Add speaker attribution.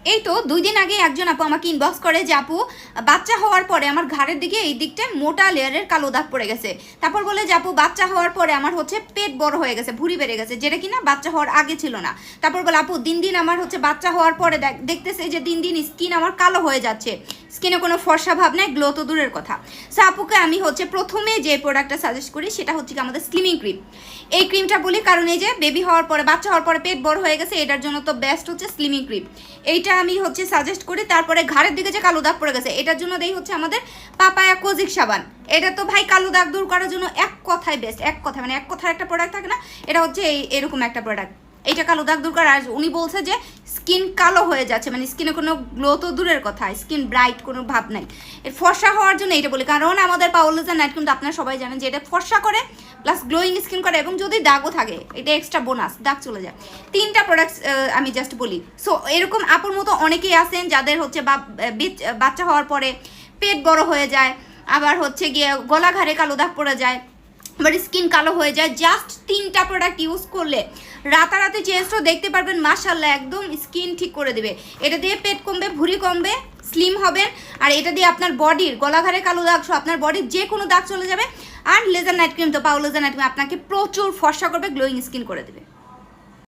Speaker 1: এই তো 2 দিন আগে একজন আপু আমাকে ইনবক্স করে যে আপু বাচ্চা হওয়ার পরে আমার ঘাড়ের দিকে এই দিকটায় মোটা লেয়ারের কালো দাগ পড়ে গেছে। তারপর বলে যে আপু বাচ্চা হওয়ার পরে আমার হচ্ছে পেট বড় হয়ে গেছে, ভুঁড়ি বেড়ে গেছে, যেটা কিনা বাচ্চা হওয়ার আগে ছিল না। তারপর বলে আপু দিন দিন আমার হচ্ছে বাচ্চা হওয়ার পরে দেখতেছে যে দিন দিন স্কিন আমার কালো হয়ে যাচ্ছে, স্কিনে কোনো ফর্সা ভাব নেই, গ্লো তো দূরের কথা। সো আপুকে আমি হচ্ছে প্রথমে যে প্রোডাক্টটা সাজেস্ট করি সেটা হচ্ছে কি আমাদের স্লিমিং ক্রিম। এই ক্রিমটা বলি কারণ এই যে বেবি হওয়ার পরে বাচ্চা হওয়ার পরে পেট বড় হয়ে গেছে, এটার জন্য তো বেস্ট হচ্ছে স্লিমিং ক্রিম। এইটা আমি হচ্ছে সাজেস্ট করি। তারপরে ঘাড়ের দিকে যে কালো দাগ পড়ে গেছে এটার জন্য দেই হচ্ছে আমাদের পাপায়া কোজিক সাবান। এটা তো ভাই কালো দাগ দূর করার জন্য এক কথায় বেস্ট, এক কথা মানে এক কথার একটা প্রোডাক্ট থাকে না, এটা হচ্ছে এরকম একটা প্রোডাক্ট। এইটা কালো দাগ দূর করার, উনি বলছে যে স্কিন কালো হয়ে যাচ্ছে, মানে স্কিনে কোনো গ্লো তো দূরের কথা, স্কিন ব্রাইট কোনো ভাব নাই। এর ফর্সা হওয়ার জন্য এটা বলি, কারণ আমাদের পাওলোজা নাইট কিন্তু আপনারা সবাই জানেন যে এটা ফর্সা করে প্লাস গ্লোয়িং স্কিন করে, এবং যদি দাগও থাকে এটা এক্সট্রা বোনাস, দাগ চলে যায়। 3টা প্রোডাক্টস আমি জাস্ট বলি। সো এরকম আপুর মতো অনেকেই আছেন যাদের হচ্ছে বাচ্চা হওয়ার পরে পেট বড় হয়ে যায়, আবার হচ্ছে গিয়ে গলা ঘাড়ে কালো দাগ পড়ে যায়, বাট স্কিন কালো হয়ে যায়। জাস্ট 3টা প্রোডাক্ট ইউজ করলে রাতারাতি চেঞ্জটাও দেখতে পারবেন, মাশাআল্লাহ একদম স্কিন ঠিক করে দেবে। এটা দিয়ে পেট কমবে, ভুঁড়ি কমবে, স্লিম হবেন। আর এটা দিয়ে আপনার বডির গলাঘাড়ে কালো দাগ সহ আপনার বডির যে কোনো দাগ চলে যাবে। আর লেজার নাইট ক্রিম তো পাওলোজা নাইট ক্রিম আপনাকে প্রচুর ফর্সা করবে, গ্লোয়িং স্কিন করে দেবে।